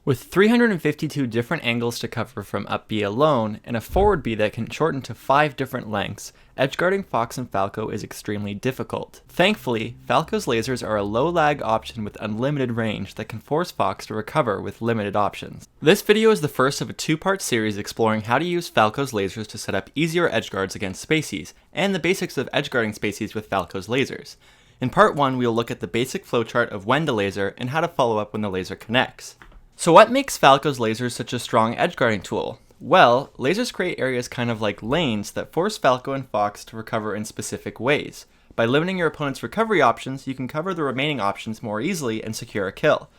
With 352 different angles to cover from up B alone, and a forward B that can shorten to 5 different lengths, edgeguarding Fox and Falco is extremely difficult. Thankfully, Falco's lasers are a low-lag option with unlimited range that can force Fox to recover with limited options. This video is the first of a 2-part series exploring how to use Falco's lasers to set up easier edgeguards against Spacies, and the basics of edgeguarding Spacies with Falco's lasers. In part 1, we will look at the basic flowchart of when to laser and how to follow up when the laser connects. So what makes Falco's lasers such a strong edgeguarding tool? Well, lasers create areas kind of like lanes that force Falco and Fox to recover in specific ways. By limiting your opponent's recovery options, you can cover the remaining options more easily and secure a kill.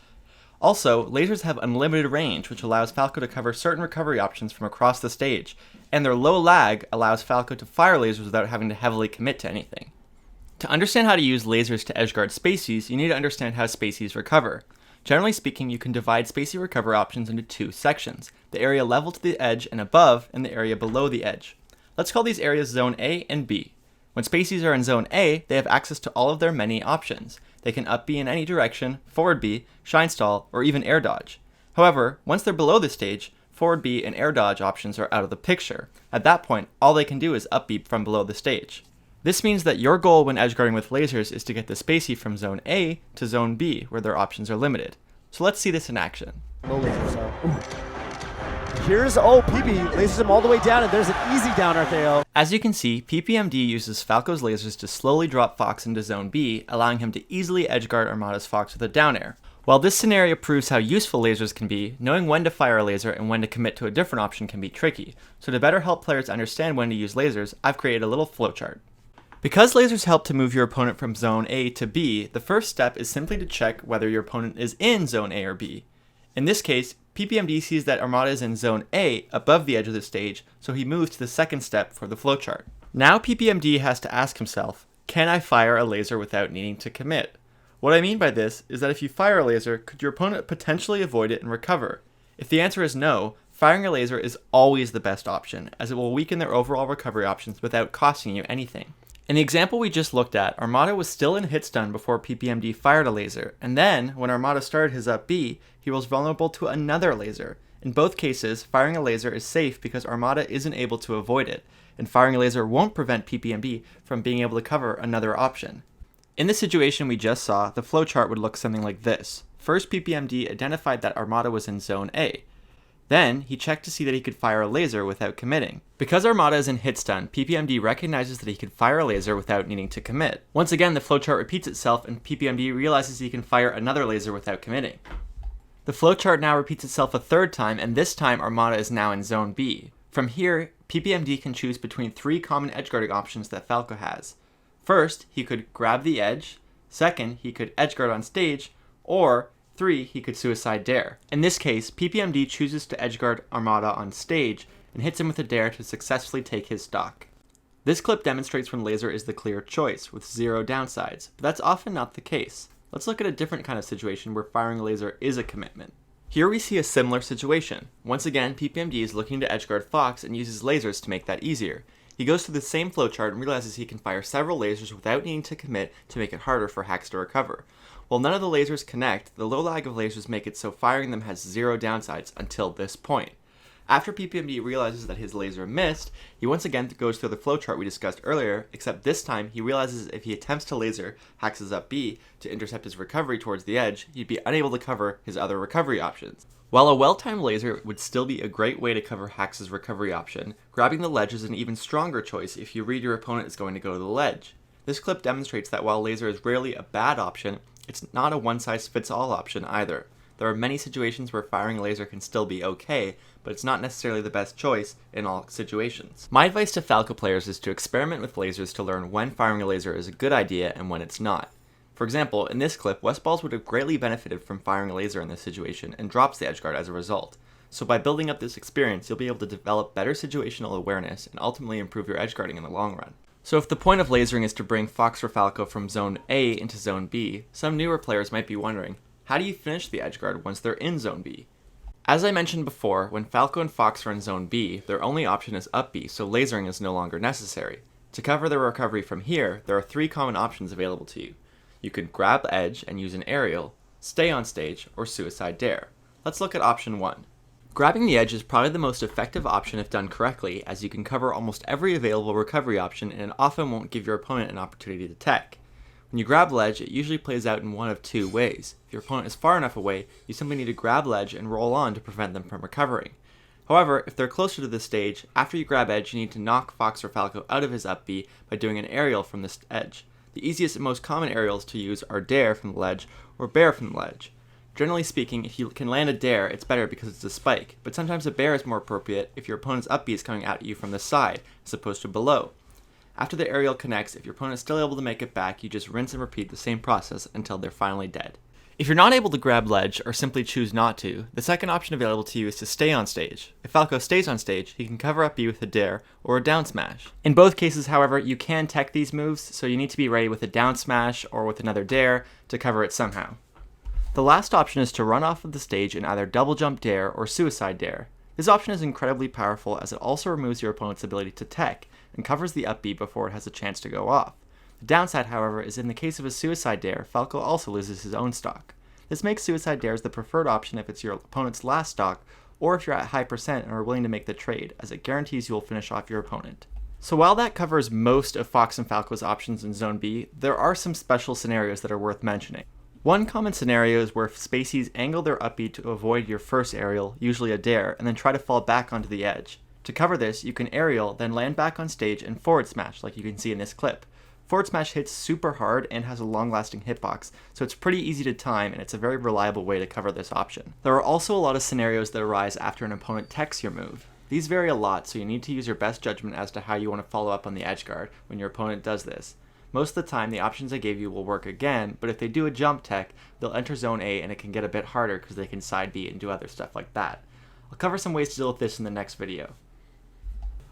Also, lasers have unlimited range, which allows Falco to cover certain recovery options from across the stage, and their low lag allows Falco to fire lasers without having to heavily commit to anything. To understand how to use lasers to edgeguard Spacies, you need to understand how Spacies recover. Generally speaking, you can divide Spacies recover options into 2 sections, the area level to the edge and above, and the area below the edge. Let's call these areas Zone A and B. When Spacies are in Zone A, they have access to all of their many options. They can up B in any direction, forward B, shine stall, or even air dodge. However, once they're below the stage, forward B and air dodge options are out of the picture. At that point, all they can do is up B from below the stage. This means that your goal when edgeguarding with lasers is to get the Spacie from Zone A to Zone B, where their options are limited. So let's see this in action. No laser, so. Here's PB, lasers him all the way down, and there's an easy down RKO. As you can see, PPMD uses Falco's lasers to slowly drop Fox into Zone B, allowing him to easily edgeguard Armada's Fox with a down air. While this scenario proves how useful lasers can be, knowing when to fire a laser and when to commit to a different option can be tricky. So to better help players understand when to use lasers, I've created a little flowchart. Because lasers help to move your opponent from Zone A to B, the first step is simply to check whether your opponent is in Zone A or B. In this case, PPMD sees that Armada is in Zone A above the edge of the stage, so he moves to the second step for the flowchart. Now PPMD has to ask himself, can I fire a laser without needing to commit? What I mean by this is that if you fire a laser, could your opponent potentially avoid it and recover? If the answer is no, firing a laser is always the best option, as it will weaken their overall recovery options without costing you anything. In the example we just looked at, Armada was still in hit stun before PPMD fired a laser, and then, when Armada started his up B, he was vulnerable to another laser. In both cases, firing a laser is safe because Armada isn't able to avoid it, and firing a laser won't prevent PPMD from being able to cover another option. In the situation we just saw, the flowchart would look something like this. First, PPMD identified that Armada was in Zone A. Then, he checked to see that he could fire a laser without committing. Because Armada is in hit stun, PPMD recognizes that he can fire a laser without needing to commit. Once again, the flowchart repeats itself and PPMD realizes he can fire another laser without committing. The flowchart now repeats itself a third time, and this time Armada is now in Zone B. From here, PPMD can choose between 3 common edgeguarding options that Falco has. First, he could grab the edge. Second, he could edgeguard on stage. Or 3, he could suicide dare. In this case, PPMD chooses to edgeguard Armada on stage and hits him with a dare to successfully take his stock. This clip demonstrates when laser is the clear choice, with 0 downsides, but that's often not the case. Let's look at a different kind of situation where firing a laser is a commitment. Here we see a similar situation. Once again, PPMD is looking to edgeguard Fox and uses lasers to make that easier. He goes through the same flowchart and realizes he can fire several lasers without needing to commit to make it harder for hacks to recover. While none of the lasers connect, the low lag of lasers make it so firing them has 0 downsides until this point. After PPMD realizes that his laser missed, he once again goes through the flowchart we discussed earlier, except this time he realizes if he attempts to laser Hax's up B to intercept his recovery towards the edge, he'd be unable to cover his other recovery options. While a well-timed laser would still be a great way to cover Hax's recovery option, grabbing the ledge is an even stronger choice if you read your opponent is going to go to the ledge. This clip demonstrates that while laser is rarely a bad option, it's not a one-size-fits-all option either. There are many situations where firing a laser can still be okay, but it's not necessarily the best choice in all situations. My advice to Falco players is to experiment with lasers to learn when firing a laser is a good idea and when it's not. For example, in this clip, Westballs would have greatly benefited from firing a laser in this situation and drops the edgeguard as a result. So by building up this experience, you'll be able to develop better situational awareness and ultimately improve your edgeguarding in the long run. So if the point of lasering is to bring Fox or Falco from Zone A into Zone B, some newer players might be wondering, how do you finish the edgeguard once they're in Zone B? As I mentioned before, when Falco and Fox are in Zone B, their only option is up B, so lasering is no longer necessary. To cover their recovery from here, there are 3 common options available to you. You could grab edge and use an aerial, stay on stage, or suicide dare. Let's look at option 1. Grabbing the edge is probably the most effective option if done correctly, as you can cover almost every available recovery option and it often won't give your opponent an opportunity to tech. When you grab ledge, it usually plays out in one of two ways. If your opponent is far enough away, you simply need to grab ledge and roll on to prevent them from recovering. However, if they're closer to this stage, after you grab edge, you need to knock Fox or Falco out of his up B by doing an aerial from this edge. The easiest and most common aerials to use are dare from the ledge or bear from the ledge. Generally speaking, if you can land a dare, it's better because it's a spike, but sometimes a bear is more appropriate if your opponent's up B is coming at you from the side, as opposed to below. After the aerial connects, if your opponent is still able to make it back, you just rinse and repeat the same process until they're finally dead. If you're not able to grab ledge, or simply choose not to, the second option available to you is to stay on stage. If Falco stays on stage, he can cover up B with a dare or a down smash. In both cases, however, you can tech these moves, so you need to be ready with a down smash or with another dare to cover it somehow. The last option is to run off of the stage in either double jump dare or suicide dare. This option is incredibly powerful as it also removes your opponent's ability to tech and covers the up B before it has a chance to go off. The downside, however, is in the case of a suicide dare, Falco also loses his own stock. This makes suicide dares the preferred option if it's your opponent's last stock, or if you're at high percent and are willing to make the trade, as it guarantees you will finish off your opponent. So while that covers most of Fox and Falco's options in Zone B, there are some special scenarios that are worth mentioning. One common scenario is where Spacies angle their up B to avoid your first aerial, usually a dare, and then try to fall back onto the edge. To cover this, you can aerial, then land back on stage and forward smash, like you can see in this clip. Forward smash hits super hard and has a long-lasting hitbox, so it's pretty easy to time and it's a very reliable way to cover this option. There are also a lot of scenarios that arise after an opponent techs your move. These vary a lot, so you need to use your best judgment as to how you want to follow up on the edgeguard when your opponent does this. Most of the time, the options I gave you will work again, but if they do a jump tech, they'll enter Zone A and it can get a bit harder because they can side B and do other stuff like that. I'll cover some ways to deal with this in the next video.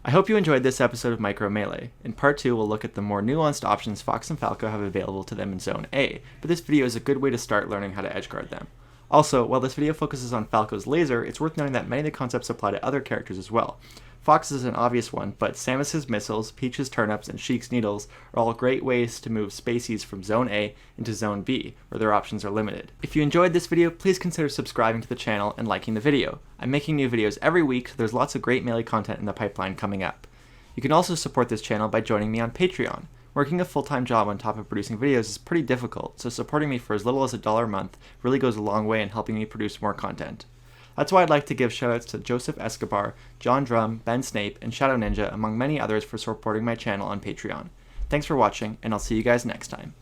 I hope you enjoyed this episode of Micro Melee. In part 2, we'll look at the more nuanced options Fox and Falco have available to them in Zone A, but this video is a good way to start learning how to edgeguard them. Also, while this video focuses on Falco's laser, it's worth noting that many of the concepts apply to other characters as well. Fox is an obvious one, but Samus's missiles, Peach's turnips, and Sheik's needles are all great ways to move Spacies from Zone A into Zone B, where their options are limited. If you enjoyed this video, please consider subscribing to the channel and liking the video. I'm making new videos every week, so there's lots of great Melee content in the pipeline coming up. You can also support this channel by joining me on Patreon. Working a full-time job on top of producing videos is pretty difficult, so supporting me for as little as $1 a month really goes a long way in helping me produce more content. That's why I'd like to give shoutouts to Joseph Escobar, John Drumm, Ben Snape, and Shadoninja, among many others for supporting my channel on Patreon. Thanks for watching, and I'll see you guys next time.